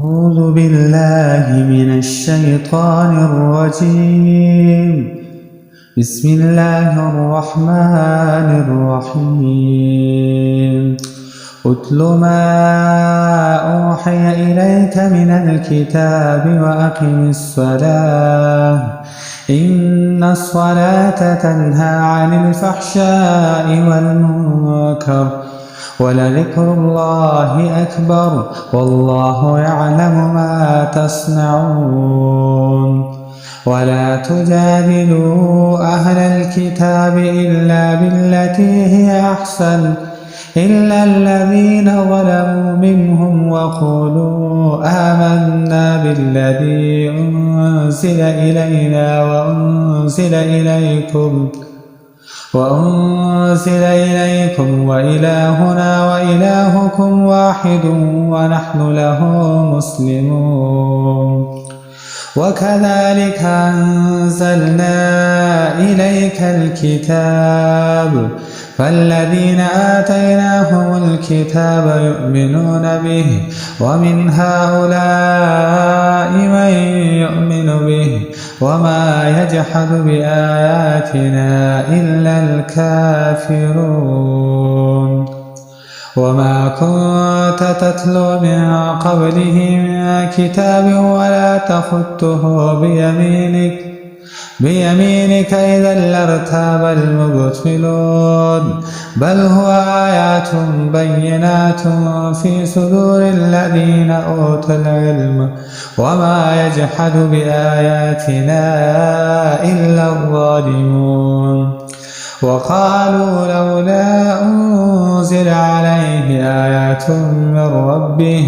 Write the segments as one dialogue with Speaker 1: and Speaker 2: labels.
Speaker 1: أعوذ بالله من الشيطان الرجيم. بسم الله الرحمن الرحيم. اتل ما أوحي إليك من الكتاب وأقم الصلاة إن الصلاة تنهى عن الفحشاء والمنكر ولذكر الله أكبر والله يعلم ما تصنعون. ولا تجادلوا أهل الكتاب إلا بالتي هي أحسن إلا الذين ظلموا منهم وقولوا آمنا بالذي أنزل إلينا وأنزل إليكم وإلهنا وإلهكم واحد ونحن له مسلمون. وكذلك أنزلنا إليك الكتاب فالذين آتيناهم الكتاب يؤمنون به ومن هؤلاء من يؤمن به وما يجحد بآياتنا إلا الكافرون. وما كنت تتلو من قبله من كتاب ولا تخطه بيمينك إذا لارتاب المبطلون بل هو آيات بينات في صدور الذين أوتوا العلم وما يجحد بآياتنا إلا الظالمون. وقالوا لولا أنزل عليه آيات من ربه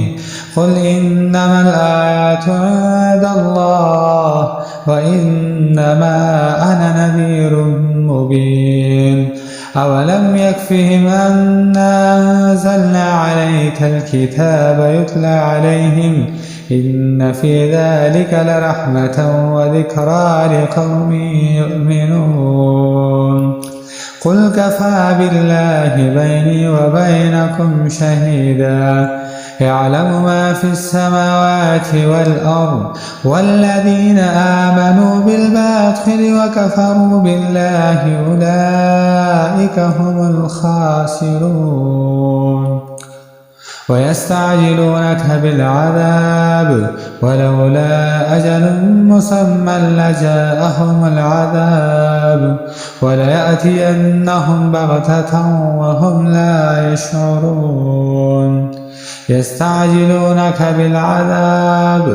Speaker 1: قل إنما الآيات عند الله وإنما أنا نذير مبين. أولم يكفهم أنا أنزلنا عليك الكتاب يتلى عليهم إن في ذلك لرحمة وذكرى لقوم يؤمنون. قل كفى بالله بيني وبينكم شهيدا يعلم ما في السماوات والأرض والذين آمنوا بالباطل وكفروا بالله أولئك هم الخاسرون. ويستعجلونك بالعذاب ولولا أجل مسمى لجاءهم العذاب وليأتينهم بغتة وهم لا يشعرون. يستعجلونك بالعذاب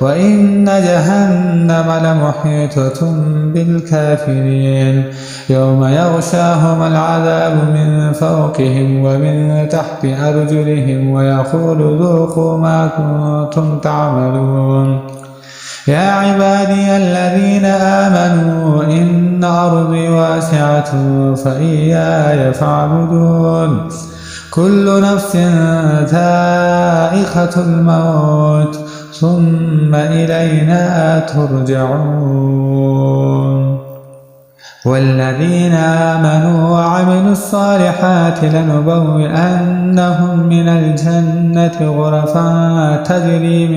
Speaker 1: وإن جهنم لمحيطة بالكافرين يوم يغشاهم العذاب من فوقهم ومن تحت أرجلهم ويقول ذوقوا ما كنتم تعملون. يا عبادي الذين آمنوا إن أرضي واسعة فإياي فاعبدون. كل نفس ذائقة الموت ثم إلينا ترجعون. والذين آمنوا وعملوا الصالحات لنبوئنهم من الجنة غرفا تجري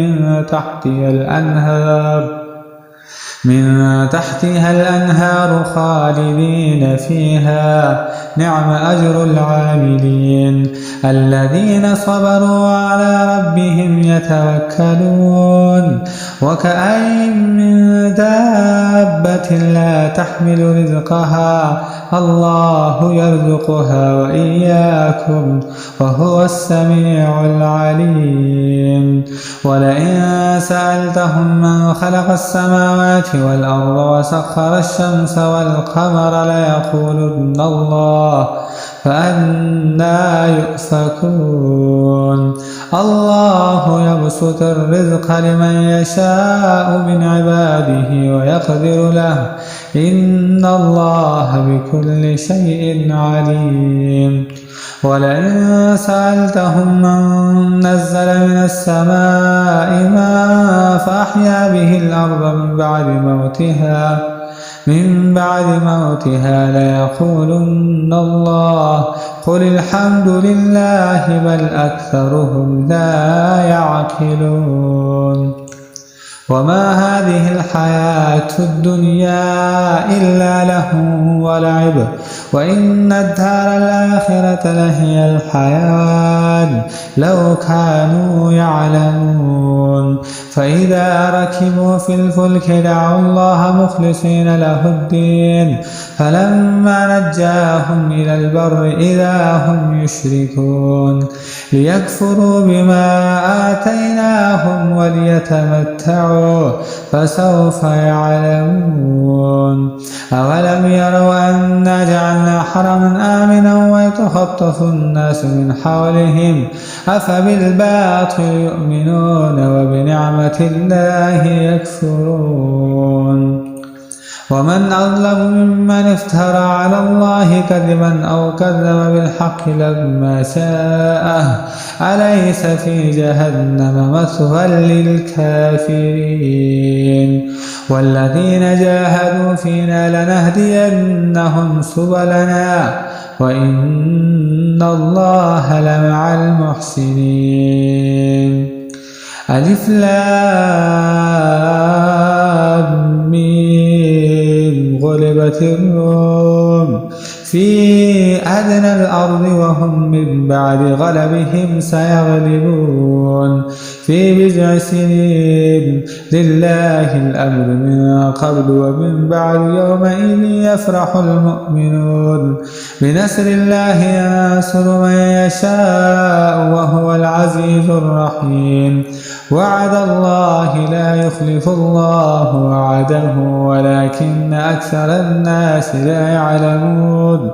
Speaker 1: من تحتها الأنهار خالدين فيها نعم أجر العاملين الذين صبروا على ربهم يتوكلون. وكأين من دابة لا تحمل رزقها الله يرزقها وإياكم وهو السميع العليم. ولئن سألتهم من خلق السماوات والأرض وسخر الشمس والقمر ليقولن الله فأنى يؤفكون. الله يبسط الرزق لمن يشاء من عباده ويقدر له إن الله بكل شيء عليم. ولئن سألتهم من نزل من السماء ماء فأحيا به الأرض من بعد موتها من بعد موتها ليقولن الله قل الحمد لله بل أكثرهم لا يعقلون وما هذه الحياة الدنيا إلا لهو ولعب وإن الدار الآخرة لهي الحيوان لو كانوا يعلمون فإذا ركبوا في الفلك دعوا الله مخلصين له الدين فلما نجاهم إلى البر إذا هم يشركون ليكفروا بما آتيناهم وليتمتعوا فسوف يعلمون أولم يروا أنا جعلنا حرما آمنا ويتخطف الناس من حولهم أفبالباطل يؤمنون وبنعمة الله يكفرون ومن أظلم ممن افترى على الله كذبا أو كذب بالحق لما جاءه أليس في جهنم مثوى للكافرين والذين جاهدوا فينا لنهدينهم سبلنا وإن الله لمع المحسنين ألف لام ميم غلبت الروم في أدنى الأرض وهم من بعد غلبهم سيغلبون في بضع سنين لله الأمر من قبل ومن بعد يومئذ يفرح المؤمنون بنصر الله ينصر من يشاء وهو العزيز الرحيم وعد الله لا يخلف الله وعده ولكن أكثر الناس لا يعلمون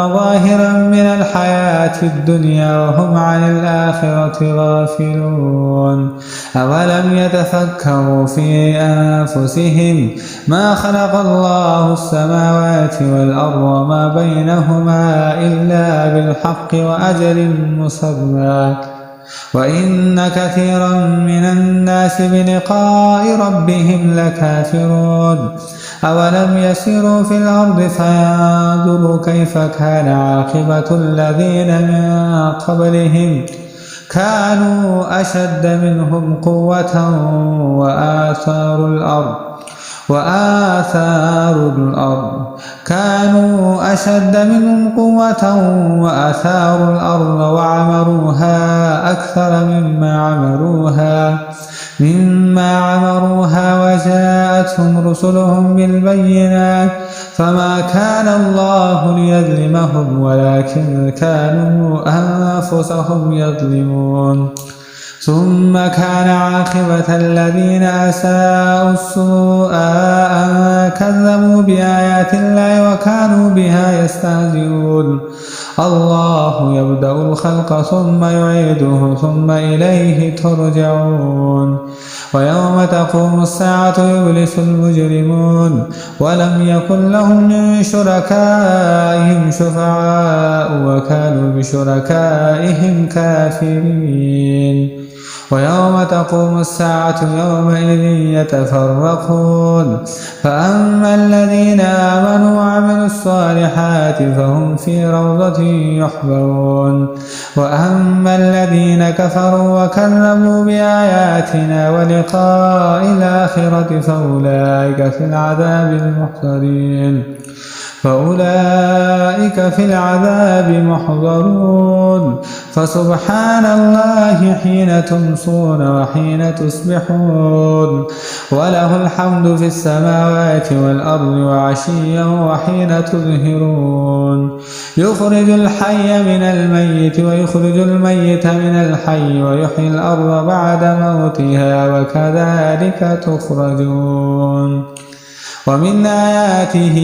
Speaker 1: ظاهرا من الحياة الدنيا وهم عن الآخرة غافلون أولم يتفكروا في أنفسهم ما خلق الله السماوات والأرض وما بينهما إلا بالحق وأجل مسمى وإن كثيرا من الناس بلقاء ربهم لكافرون أولم يسيروا في الأرض فينظروا كيف كان عاقبة الذين من قبلهم كانوا أشد منهم قوة وآثاروا الأرض وعمروها أكثر مما عمروها وجاءتهم رسلهم بالبينات فما كان الله ليظلمهم ولكن كانوا أنفسهم يظلمون ثم كان عاقبة الذين أساءوا السوء أن كذبوا بآيات الله وكانوا بها يستهزئون الله يبدأ الخلق ثم يعيده ثم إليه ترجعون ويوم تقوم الساعة يبلس المجرمون ولم يكن لهم من شركائهم شفعاء وكانوا بشركائهم كافرين ويوم تقوم الساعة يومئذ يتفرقون فأما الذين آمنوا وعملوا الصالحات فهم في روضة يحبرون وأما الذين كفروا وكذبوا بآياتنا ولقاء الآخرة فأولئك في العذاب محضرون فسبحان الله حين تمسون وحين تصبحون وله الحمد في السماوات والأرض وعشيا وحين تظهرون يخرج الحي من الميت ويخرج الميت من الحي ويحيي الأرض بعد موتها وكذلك تخرجون ومن آياته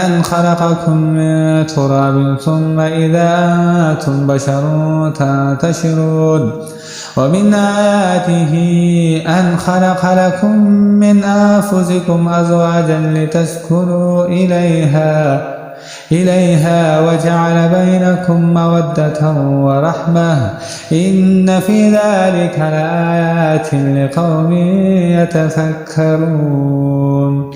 Speaker 1: أن خلقكم من تراب ثم إذا أنتم بشر تنتشرون ومن آياته أن خلق لكم من أنفسكم أزواجا لتسكنوا إليها إليها وجعل بينكم مودة ورحمة إن في ذلك لآيات لقوم يتفكرون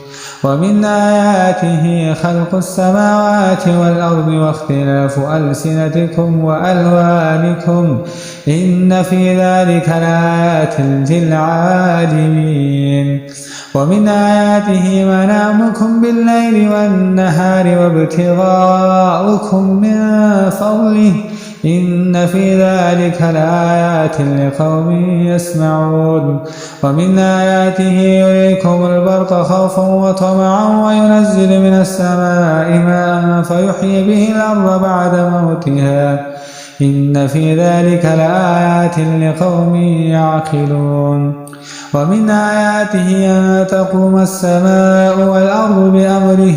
Speaker 1: ومن آياته خلق السماوات والأرض واختلاف ألسنتكم وألوانكم إن في ذلك لآيات للعالمين ومن آياته منامكم بالليل والنهار وابتغاؤكم من فضله إن في ذلك لآيات لقوم يسمعون ومن آياته يريكم البرق خوفا وطمعا وينزل من السماء ماء فيحيي به الأرض بعد موتها إن في ذلك لآيات لقوم يعقلون ومن آياته أن تقوم السماء والأرض بأمره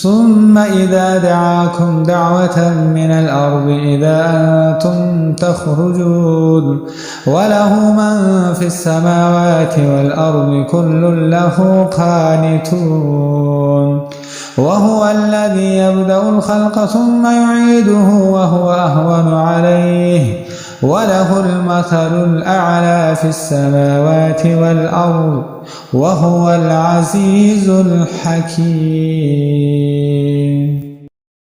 Speaker 1: ثم إذا دعاكم دعوة من الأرض إذا أنتم تخرجون وله من في السماوات والأرض كل له قانتون وهو الذي يبدأ الخلق ثم يعيده وهو أهون عليه وله المثل الأعلى في السماوات والأرض وهو العزيز الحكيم.